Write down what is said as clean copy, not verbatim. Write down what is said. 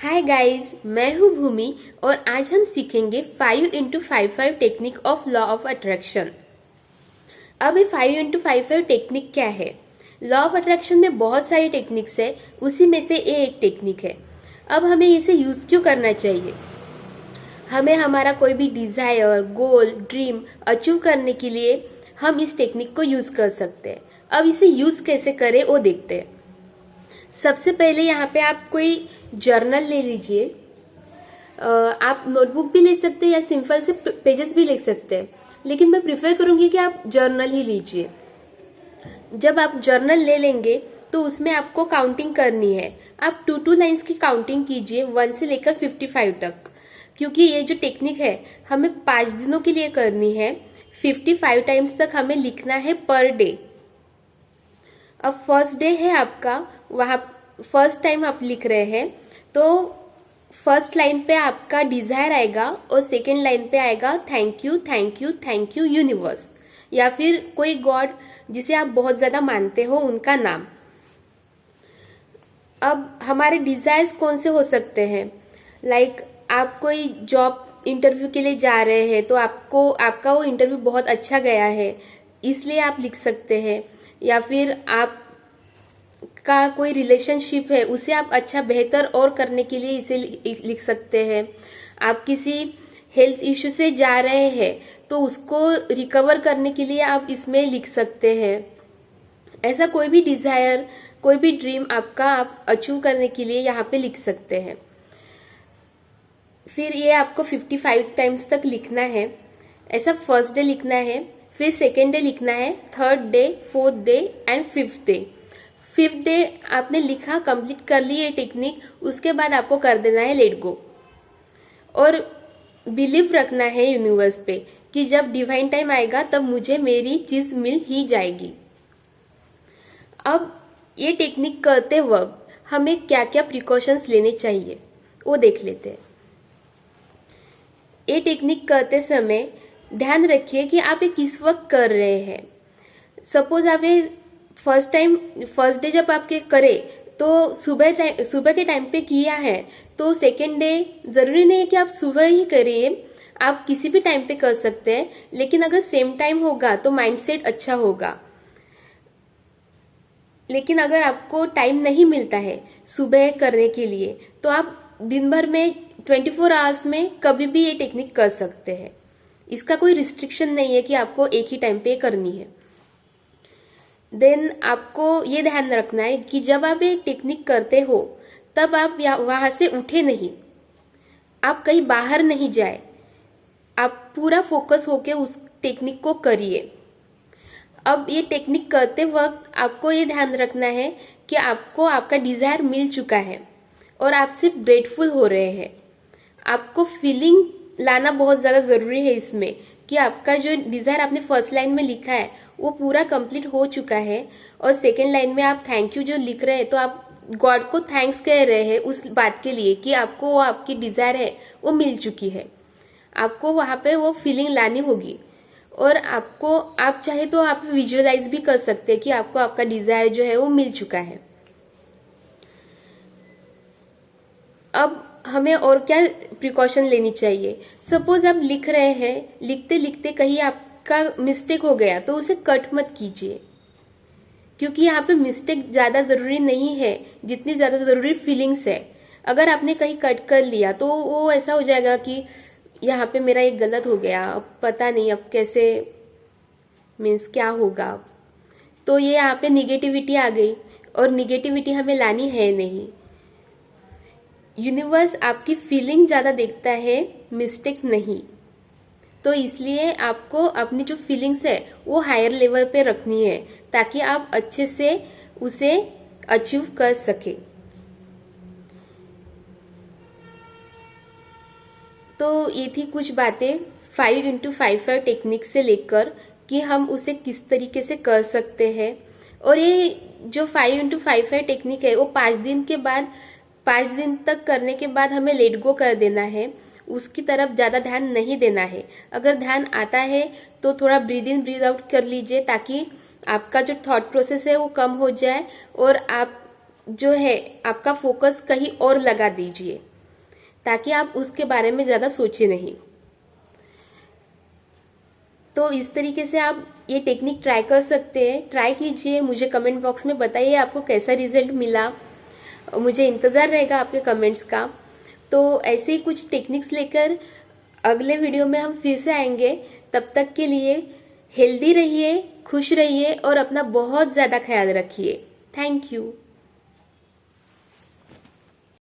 Hi guys, मैं हूँ भूमि और आज हम सीखेंगे 5x55 technique of law of attraction. अब ये 5x55 टेक्निक क्या है? लॉ ऑफ अट्रैक्शन में बहुत सारी टेक्निक्स है, उसी में से ये एक टेक्निक है। अब हमें इसे यूज क्यों करना चाहिए? हमें हमारा कोई भी डिजायर, गोल, ड्रीम अचीव करने के लिए हम इस टेक्निक को यूज कर सकते हैं। अब इसे यूज कैसे करें वो देखते हैं। सबसे पहले यहाँ पे आप कोई जर्नल ले लीजिए। आप नोटबुक भी ले सकते हैं या सिंपल से पेजेस भी लिख सकते हैं, लेकिन मैं प्रिफर करूंगी कि आप जर्नल ही लीजिए। जब आप जर्नल ले लेंगे तो उसमें आपको काउंटिंग करनी है। आप 2 लाइंस की काउंटिंग कीजिए 1 से लेकर 55 तक, क्योंकि ये जो टेक्निक है हमें 5 दिनों के लिए करनी है। 55 टाइम्स तक हमें लिखना है पर डे। अब फर्स्ट डे है आपका, वहां फर्स्ट टाइम आप लिख रहे हैं तो फर्स्ट लाइन पे आपका डिजायर आएगा और सेकेंड लाइन पे आएगा thank you thank you thank you universe, या फिर कोई गॉड जिसे आप बहुत ज्यादा मानते हो उनका नाम। अब हमारे डिजायर्स कौन से हो सकते हैं? लाइक आप कोई जॉब इंटरव्यू के लिए जा रहे हैं तो आपका वो इंटरव्यू बहुत अच्छा गया है, इसलिए आप लिख सकते हैं। या फिर आप का कोई रिलेशनशिप है, उसे आप अच्छा बेहतर और करने के लिए इसे लिख सकते हैं। आप किसी हेल्थ इश्यू से जा रहे हैं तो उसको रिकवर करने के लिए आप इसमें लिख सकते हैं। ऐसा कोई भी डिजायर, कोई भी ड्रीम आपका आप अचीव करने के लिए यहाँ पे लिख सकते हैं। फिर ये आपको 55 टाइम्स तक लिखना है। ऐसा फर्स्ट डे लिखना है, फिर सेकेंड डे लिखना है, third day, fourth day and fifth day. Fifth day आपने लिखा, कंप्लीट कर ली ये टेक्निक, उसके बाद आपको कर देना है लेट गो और बिलीव रखना है यूनिवर्स पे कि जब डिवाइन टाइम आएगा तब मुझे मेरी चीज मिल ही जाएगी। अब ये टेक्निक करते वक्त हमें क्या क्या प्रिकॉशंस लेने चाहिए वो देख लेते हैं। ये टेक्निक करते समय ध्यान रखिए कि आप ये किस वक्त कर रहे हैं। सपोज आप ये फर्स्ट डे जब आपके करे तो सुबह के टाइम पे किया है तो सेकेंड डे जरूरी नहीं है कि आप सुबह ही करिए, आप किसी भी टाइम पे कर सकते हैं, लेकिन अगर सेम टाइम होगा तो माइंडसेट अच्छा होगा। लेकिन अगर आपको टाइम नहीं मिलता है सुबह करने के लिए तो आप दिन भर में 24 आवर्स में कभी भी ये टेक्निक कर सकते हैं। इसका कोई रिस्ट्रिक्शन नहीं है कि आपको एक ही टाइम पे करनी है। देन आपको ये ध्यान रखना है कि जब आप ये टेक्निक करते हो तब आप वहां से उठे नहीं, आप कहीं बाहर नहीं जाए, आप पूरा फोकस होके उस टेक्निक को करिए। अब ये टेक्निक करते वक्त आपको ये ध्यान रखना है कि आपको आपका डिजायर मिल चुका है और आप सिर्फ ग्रेटफुल हो रहे हैं। आपको फीलिंग लाना बहुत ज्यादा जरूरी है इसमें कि आपका जो डिजायर आपने फर्स्ट लाइन में लिखा है वो पूरा कंप्लीट हो चुका है, और सेकेंड लाइन में आप थैंक यू जो लिख रहे हैं तो आप गॉड को थैंक्स कह रहे हैं उस बात के लिए कि आपको वो आपकी डिजायर है वो मिल चुकी है। आपको वहां पे वो फीलिंग लानी होगी, और आप चाहे तो आप विजुअलाइज भी कर सकते हैं कि आपको आपका डिजायर जो है वो मिल चुका है। अब हमें और क्या प्रिकॉशन लेनी चाहिए? सपोज आप लिख रहे हैं, लिखते लिखते कहीं आपका मिस्टेक हो गया तो उसे कट मत कीजिए, क्योंकि यहाँ पे मिस्टेक ज्यादा जरूरी नहीं है जितनी ज्यादा जरूरी फीलिंग्स है। अगर आपने कहीं कट कर लिया तो वो ऐसा हो जाएगा कि यहाँ पे मेरा एक गलत हो गया, अब पता नहीं अब कैसे मीन्स क्या होगा। तो ये यहाँ पे निगेटिविटी आ गई, और निगेटिविटी हमें लानी है नहीं। यूनिवर्स आपकी फीलिंग ज्यादा देखता है, मिस्टेक नहीं। तो इसलिए आपको अपनी जो फीलिंग्स है वो हायर लेवल पे रखनी है ताकि आप अच्छे से उसे अचीव कर सके। तो ये थी कुछ बातें 5x55 टेक्निक से लेकर कि हम उसे किस तरीके से कर सकते हैं। और ये जो 5x55 टेक्निक है वो 5 दिन तक करने के बाद हमें लेट गो कर देना है, उसकी तरफ ज्यादा ध्यान नहीं देना है। अगर ध्यान आता है तो थोड़ा ब्रीद इन ब्रीद आउट कर लीजिए ताकि आपका जो थॉट प्रोसेस है वो कम हो जाए और आप जो है आपका फोकस कहीं और लगा दीजिए। ताकि आप उसके बारे में ज़्यादा सोचे नहीं। तो इस तरीके से आप ये टेक्निक ट्राई कर सकते हैं। ट्राई कीजिए, मुझे कमेंट बॉक्स में बताइए आपको कैसा रिजल्ट मिला। मुझे इंतज़ार रहेगा आपके कमेंट्स का। तो ऐसे ही कुछ टेक्निक्स लेकर अगले वीडियो में हम फिर से आएंगे। तब तक के लिए हेल्दी रहिए, खुश रहिए और अपना बहुत ज़्यादा ख्याल रखिए। Thank you.